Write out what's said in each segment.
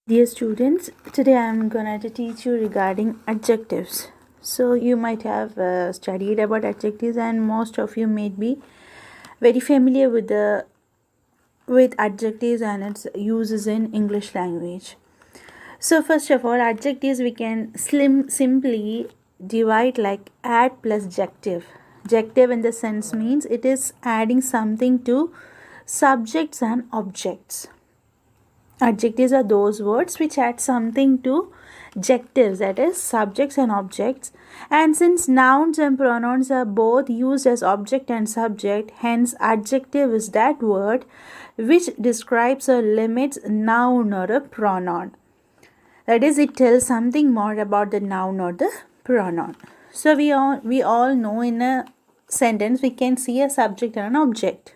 Dear students, today I am going to teach you regarding adjectives. So you might have studied about adjectives, and most of you may be very familiar with adjectives and its uses in English language. So first of all, adjectives we can simply divide like add plus jective. Jective in the sense means it is adding something to subjects and objects. Adjectives are those words which add something to adjectives, that is, subjects and objects. And since nouns and pronouns are both used as object and subject, hence adjective is that word which describes or limits a noun or a pronoun. That is, it tells something more about the noun or the pronoun. So we all know in a sentence we can see a subject and an object.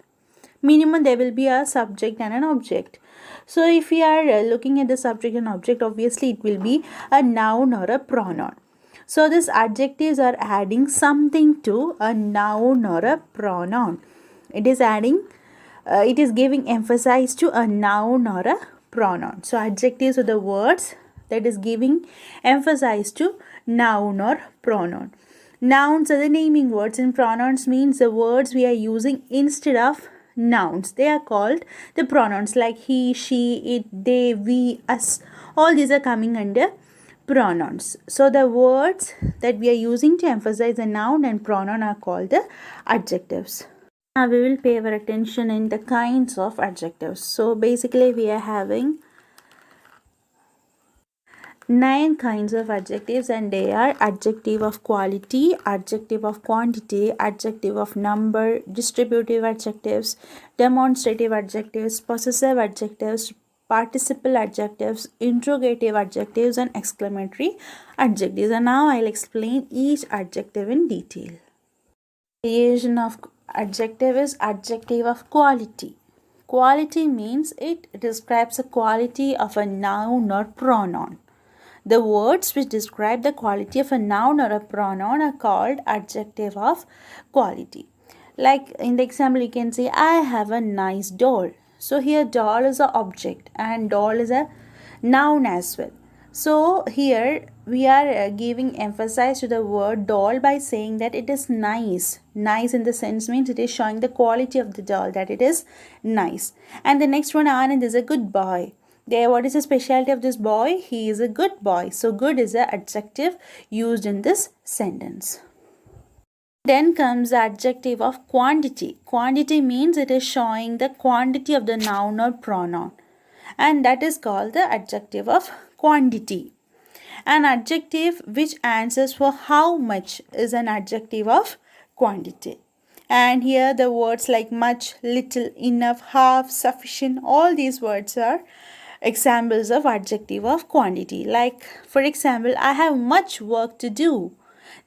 Minimum there will be a subject and an object. So if we are looking at the subject and object, obviously it will be a noun or a pronoun. So these adjectives are adding something to a noun or a pronoun. It is giving emphasis to a noun or a pronoun. So adjectives are the words that is giving emphasis to noun or pronoun. Nouns are the naming words, and pronouns means the words we are using instead of nouns. They are called the pronouns, like he, she, it, they, we, us. All these are coming under pronouns. So the words that we are using to emphasize a noun and pronoun are called the adjectives. Now we will pay our attention in the kinds of adjectives. So basically we are having 9 kinds of adjectives, and they are adjective of quality, adjective of quantity, adjective of number, distributive adjectives, demonstrative adjectives, possessive adjectives, participle adjectives, interrogative adjectives, and exclamatory adjectives. And now I'll explain each adjective in detail. Variation of adjective is adjective of quality. Quality means it describes the quality of a noun or pronoun. The words which describe the quality of a noun or a pronoun are called adjective of quality. Like in the example, you can say, I have a nice doll. So here doll is an object and doll is a noun as well. So here we are giving emphasis to the word doll by saying that it is nice. Nice in the sense means it is showing the quality of the doll, that it is nice. And the next one, Anand is a good boy. There, what is the specialty of this boy? He is a good boy. So good is an adjective used in this sentence. Then comes the adjective of quantity. Quantity means it is showing the quantity of the noun or pronoun, and that is called the adjective of quantity. An adjective which answers for how much is an adjective of quantity. And here the words like much, little, enough, half, sufficient, all these words are examples of adjective of quantity. Like for example, I have much work to do.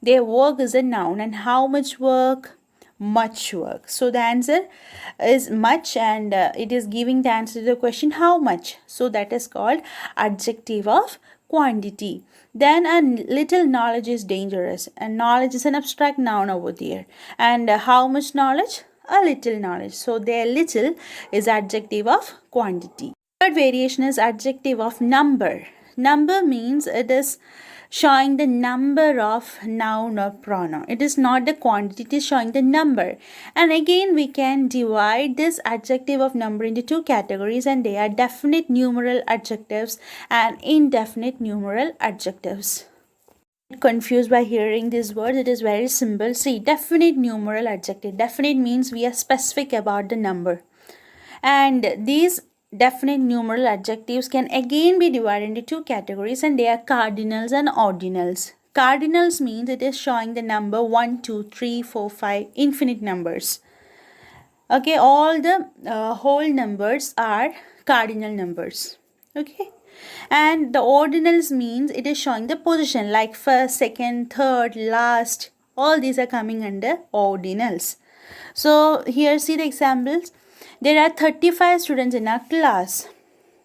Their work is a noun, and how much work? Much work. So the answer is much, and it is giving the answer to the question how much. So that is called adjective of quantity. Then a little knowledge is dangerous, and knowledge is an abstract noun over there. And how much knowledge? A little knowledge. So their little is adjective of quantity. Third variation is adjective of number. Number means it is showing the number of noun or pronoun. It is not the quantity, it is showing the number. And again we can divide this adjective of number into 2 categories, and they are definite numeral adjectives and indefinite numeral adjectives. Confused by hearing these words, it is very simple. See, definite numeral adjective. Definite means we are specific about the number. And these definite numeral adjectives can again be divided into 2 categories, and they are cardinals and ordinals. Cardinals means it is showing the number 1, 2, 3, 4, 5, infinite numbers. Okay, all the whole numbers are cardinal numbers. Okay, and the ordinals means it is showing the position, like first, second, third, last. All these are coming under ordinals. So here see the examples. There are 35 students in our class.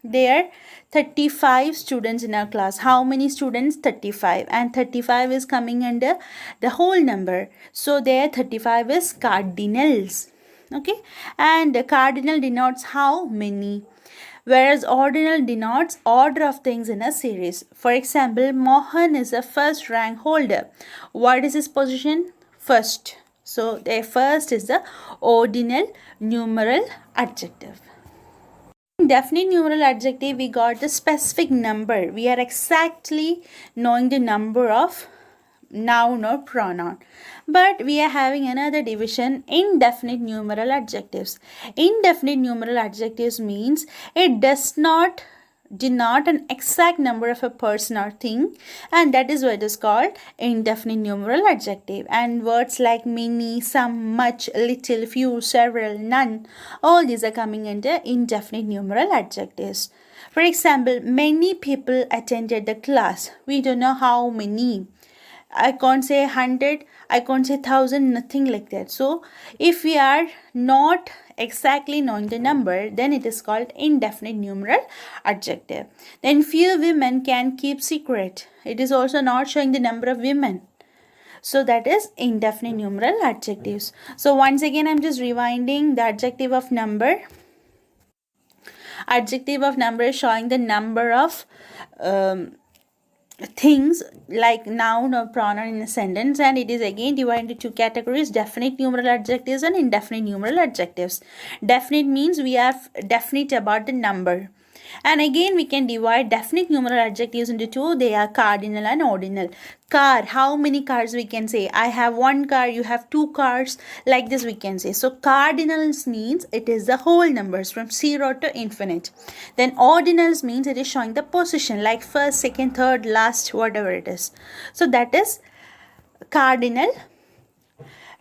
There are 35 students in our class. How many students? 35. And 35 is coming under the whole number. So there 35 is cardinals. Okay. And the cardinal denotes how many. whereas ordinal denotes order of things in a series. For example, Mohan is a first rank holder. What is his position? First. So the first is the ordinal numeral adjective. In definite numeral adjective, we got the specific number. We are exactly knowing the number of noun or pronoun. But we are having another division, indefinite numeral adjectives. Indefinite numeral adjectives means it does not denote an exact number of a person or thing, and that is what is called indefinite numeral adjective. And words like many, some, much, little, few, several, none, all these are coming under indefinite numeral adjectives. For example, many people attended the class. We don't know how many. I can't say 100, I can't say 1,000, nothing like that. So if we are not exactly knowing the number, then it is called indefinite numeral adjective. Then few women can keep secret. It is also not showing the number of women. So that is indefinite numeral adjectives. So once again, I'm just rewinding the adjective of number. Adjective of number is showing the number of things like noun or pronoun in a sentence, and it is again divided into two categories: definite numeral adjectives and indefinite numeral adjectives. Definite means we are definite about the number. And again we can divide definite numeral adjectives into two. They are cardinal and ordinal. Car, how many cars we can say? I have one car, you have two cars, like this we can say. So cardinals means it is the whole numbers from 0 to infinite. Then ordinals means it is showing the position, like first, second, third, last, whatever it is. So that is cardinal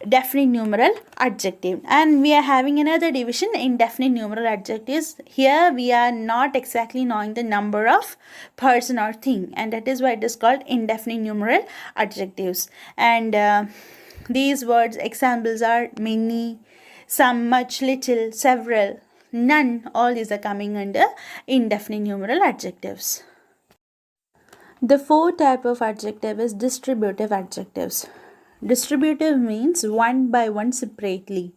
definite numeral adjective. And we are having another division, indefinite numeral adjectives. Here we are not exactly knowing the number of person or thing, and that is why it is called indefinite numeral adjectives. And these words examples are many, some, much, little, several, none. All these are coming under indefinite numeral adjectives. The fourth type of adjective is distributive adjectives. Distributive means one by one separately.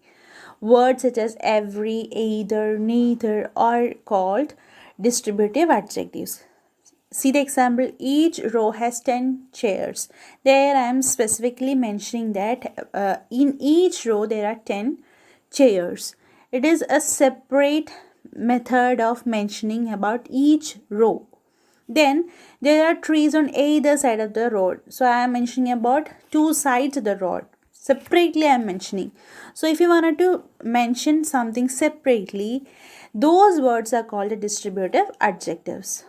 Words such as every, either, neither are called distributive adjectives. See the example, each row has 10 chairs. There I am specifically mentioning that in each row there are 10 chairs. It is a separate method of mentioning about each row. Then there are trees on either side of the road. So I am mentioning about two sides of the road. Separately I am mentioning. So if you wanted to mention something separately, those words are called distributive adjectives.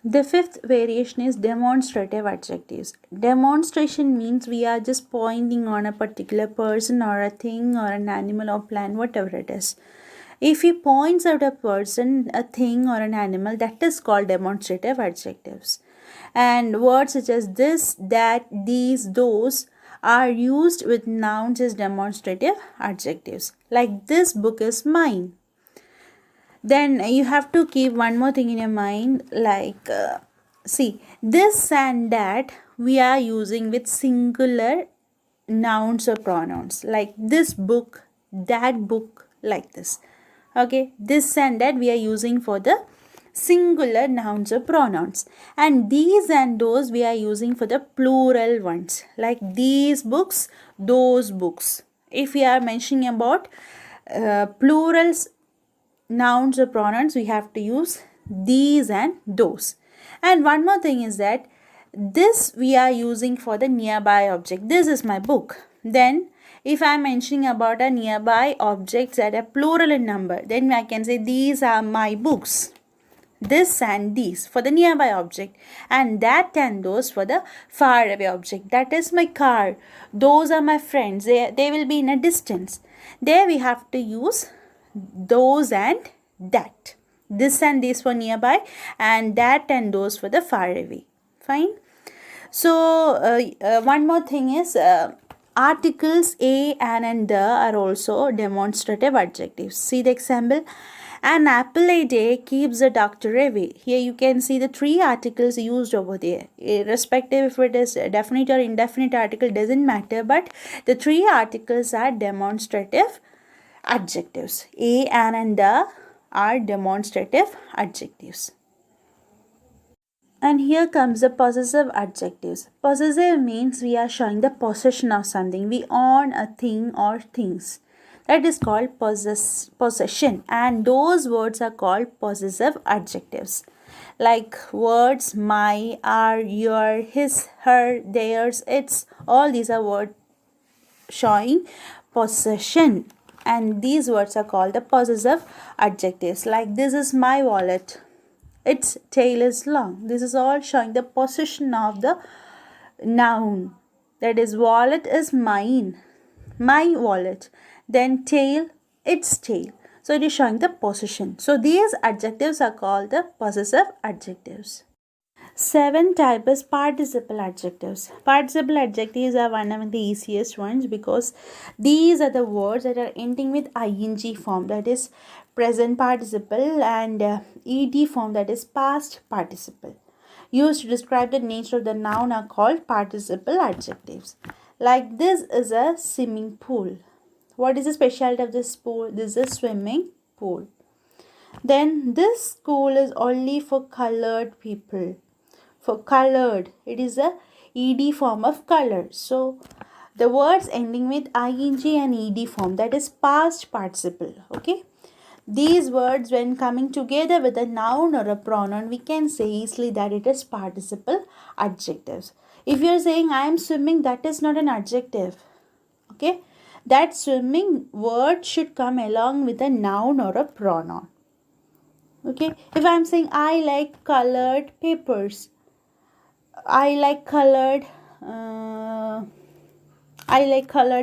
The fifth variation is demonstrative adjectives. Demonstration means we are just pointing on a particular person or a thing or an animal or plant, whatever it is. If he points out a person, a thing, or an animal, that is called demonstrative adjectives. And words such as this, that, these, those are used with nouns as demonstrative adjectives. Like this book is mine. Then you have to keep one more thing in your mind, like see, this and that we are using with singular nouns or pronouns, like this book, that book, like this. Okay, this and that we are using for the singular nouns or pronouns, and these and those we are using for the plural ones, like these books, those books. If we are mentioning about plurals nouns or pronouns, we have to use these and those. And one more thing is that this we are using for the nearby object. This is my book. Then if I am mentioning about a nearby objects that are plural in number, then I can say these are my books. This and these for the nearby object, and that and those for the far away object. That is my car. Those are my friends. They will be in a distance. There we have to use those and that. This and this for nearby, and that and those for the far away. Fine. So one more thing is articles a, an, and the are also demonstrative adjectives. See the example. An apple a day keeps the doctor away. Here you can see the three articles used over there. Irrespective if it is a definite or indefinite article, doesn't matter, but the three articles are demonstrative adjectives. A, an, and the are demonstrative adjectives. And here comes the possessive adjectives. Possessive means we are showing the possession of something. We own a thing or things. That is called possession. And those words are called possessive adjectives. Like words my, our, your, his, her, theirs, its. All these are words showing possession. And these words are called the possessive adjectives. Like this is my wallet. Its tail is long. This is all showing the possession of the noun. That is, wallet is mine. My wallet. Then tail, its tail. So it is showing the possession. So these adjectives are called the possessive adjectives. 7 type is participle adjectives. Participle adjectives are one of the easiest ones because these are the words that are ending with ing form, that is present participle, and ed form, that is past participle. Used to describe the nature of the noun are called participle adjectives. Like this is a swimming pool. What is the specialty of this pool? This is a swimming pool. Then this school is only for colored people. For colored, it is a ed form of color. So the words ending with ing and ed form, that is past participle. Okay, these words when coming together with a noun or a pronoun, we can say easily that it is participle adjectives. If you are saying I am swimming, that is not an adjective. Okay, that swimming word should come along with a noun or a pronoun. Okay, if I am saying I like colored papers, I like colored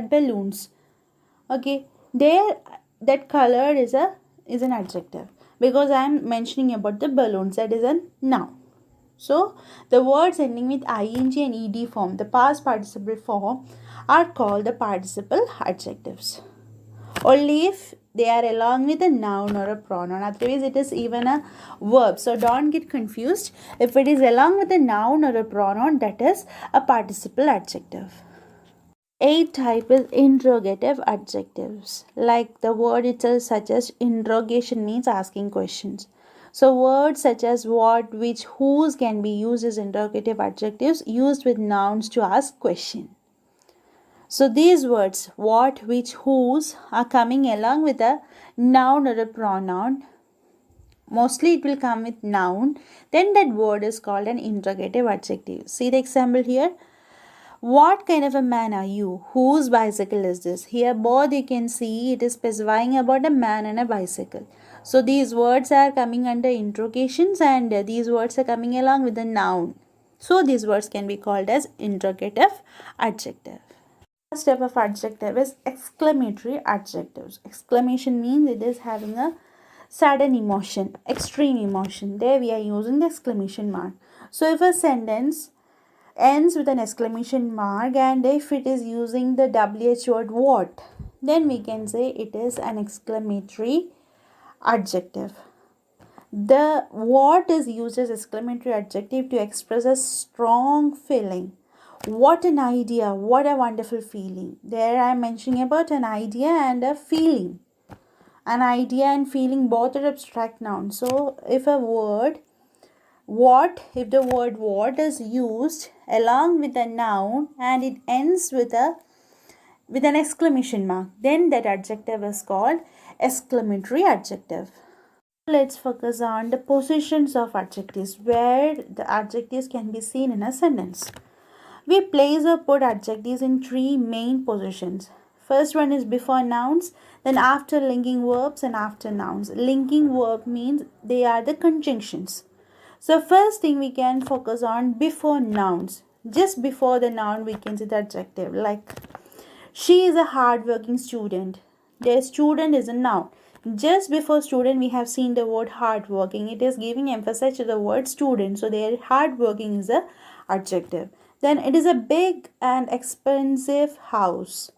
balloons. Okay, there that colored is an adjective because I am mentioning about the balloons, that is a noun. So the words ending with ing and ed form, the past participle form, are called the participle adjectives. Only if they are along with a noun or a pronoun. Otherwise, it is even a verb. So don't get confused. If it is along with a noun or a pronoun, that is a participle adjective. 8 type is interrogative adjectives. Like the word itself suggests, interrogation means asking questions. So words such as what, which, whose can be used as interrogative adjectives used with nouns to ask question. So these words what, which, whose are coming along with a noun or a pronoun. Mostly it will come with noun. Then that word is called an interrogative adjective. See the example here. What kind of a man are you? Whose bicycle is this? Here both you can see it is specifying about a man and a bicycle. So these words are coming under interrogations and these words are coming along with a noun. So these words can be called as interrogative adjective. First type of adjective is exclamatory adjectives. Exclamation means it is having a sudden emotion, extreme emotion. There we are using the exclamation mark. So if a sentence ends with an exclamation mark and if it is using the WH word what, then we can say it is an exclamatory adjective. The what is used as exclamatory adjective to express a strong feeling. What an idea, what a wonderful feeling. There I am mentioning about an idea and a feeling. An idea and feeling both are abstract nouns. So if a word what, if the word what is used along with a noun and it ends with an exclamation mark, then that adjective is called exclamatory adjective. Let's focus on the positions of adjectives, where the adjectives can be seen in a sentence. We place or put adjectives in 3 main positions. First one is before nouns, then after linking verbs and after nouns. Linking verb means they are the conjunctions. So first thing we can focus on before nouns. Just before the noun we can see the adjective. Like she is a hardworking student. The student is a noun. Just before student we have seen the word hardworking. It is giving emphasis to the word student. So their hardworking is a adjective. Then it is a big and expensive house.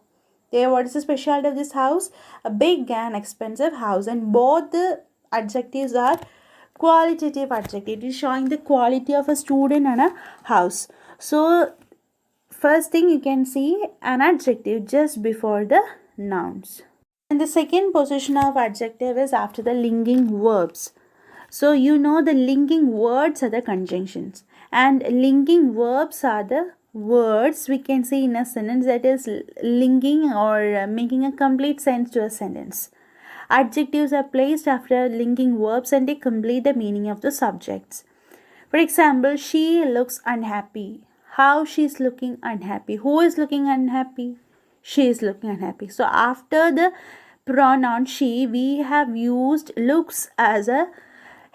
There, what is the specialty of this house? A big and expensive house. And both the adjectives are qualitative adjective. It is showing the quality of a student and a house. So first thing you can see an adjective just before the nouns. And the second position of adjective is after the linking verbs. So you know the linking words are the conjunctions, and linking verbs are the words we can say in a sentence that is linking or making a complete sense to a sentence. Adjectives are placed after linking verbs and they complete the meaning of the subjects. For example, she looks unhappy. How she is looking unhappy. Who is looking unhappy? She is looking unhappy. So after the pronoun she, we have used looks as a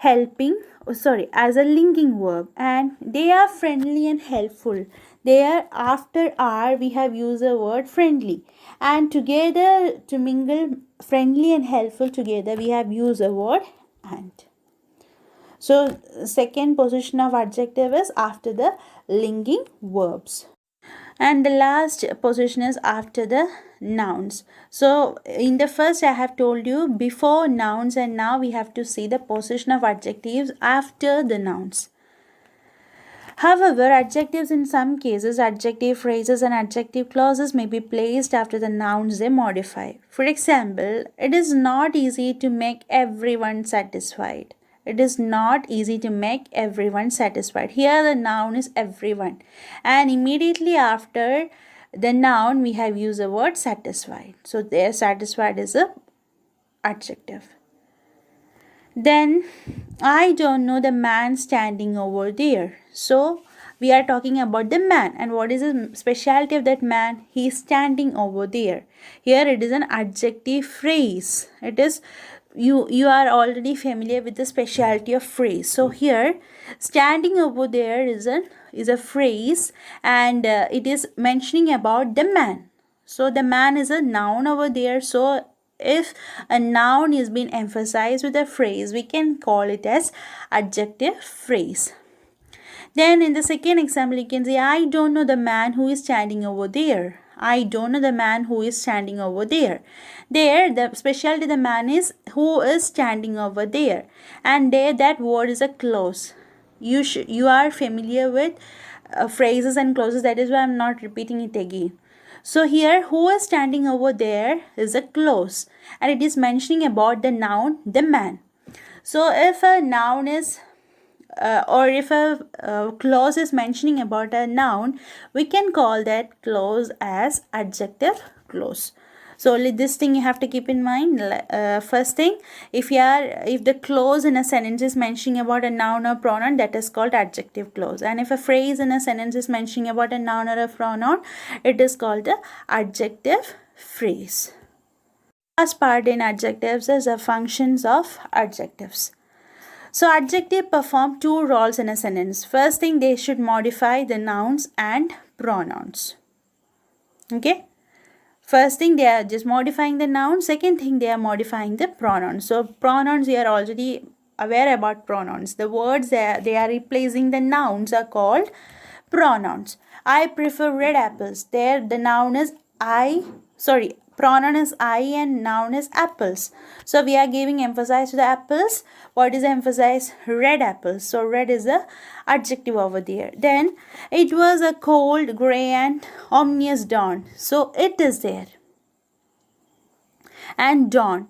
as a linking verb, and they are friendly and helpful. There after are we have used the word friendly, and together to mingle friendly and helpful together we have used the word and. So second position of adjective is after the linking verbs. And the last position is after the nouns. So in the first I have told you before nouns, and now we have to see the position of adjectives after the nouns. However, adjectives in some cases, adjective phrases and adjective clauses may be placed after the nouns they modify. For example, it is not easy to make everyone satisfied. It is not easy to make everyone satisfied. Here the noun is everyone, and immediately after the noun we have used the word satisfied. So there satisfied is a adjective. Then I don't know the man standing over there. So we are talking about the man, and what is the specialty of that man? He is standing over there. Here it is an adjective phrase. It is you are already familiar with the specialty of phrase. So here standing over there is a phrase, and it is mentioning about the man. So the man is a noun over there. So if a noun is being emphasized with a phrase, we can call it as adjective phrase. Then in the second example, you can say, I don't know the man who is standing over there. I don't know the man who is standing over there. There, the specialty of the man is who is standing over there. And there, that word is a clause. You are familiar with phrases and clauses. That is why I am not repeating it again. So here, who is standing over there is a clause. And it is mentioning about the noun, the man. So if a noun is or if a clause is mentioning about a noun, we can call that clause as adjective clause. So this thing you have to keep in mind. First thing, if the clause in a sentence is mentioning about a noun or pronoun, that is called adjective clause. And if a phrase in a sentence is mentioning about a noun or a pronoun, it is called the adjective phrase. Last part in adjectives is the functions of adjectives. So adjective perform two roles in a sentence. First thing, they should modify the nouns and pronouns. Okay. First thing, they are just modifying the noun. Second thing, they are modifying the pronouns. So pronouns, we are already aware about pronouns. The words they are replacing the nouns are called pronouns. I prefer red apples. There the noun is pronoun is I and noun is apples. So we are giving emphasis to the apples. What is the emphasis? Red apples. So red is the adjective over there. Then it was a cold, grey and ominous dawn. So it is there. And dawn.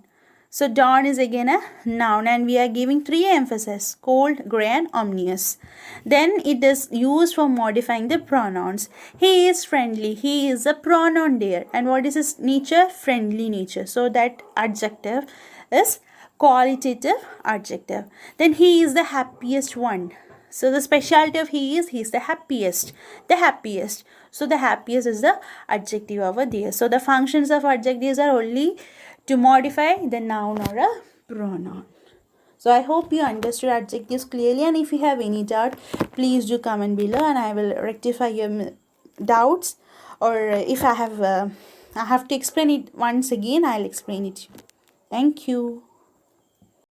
So dawn is again a noun, and we are giving three emphasis: cold, grey and ominous. Then it is used for modifying the pronouns. He is friendly. He is a pronoun there. And what is his nature? Friendly nature. So that adjective is qualitative adjective. Then he is the happiest one. So the specialty of he is the happiest. The happiest. So the happiest is the adjective over there. So the functions of adjectives are only to modify the noun or a pronoun. So I hope you understood adjectives clearly, and if you have any doubt, please do comment below and I will rectify your doubts, or if I have to explain it once again, I'll explain it to you. Thank you.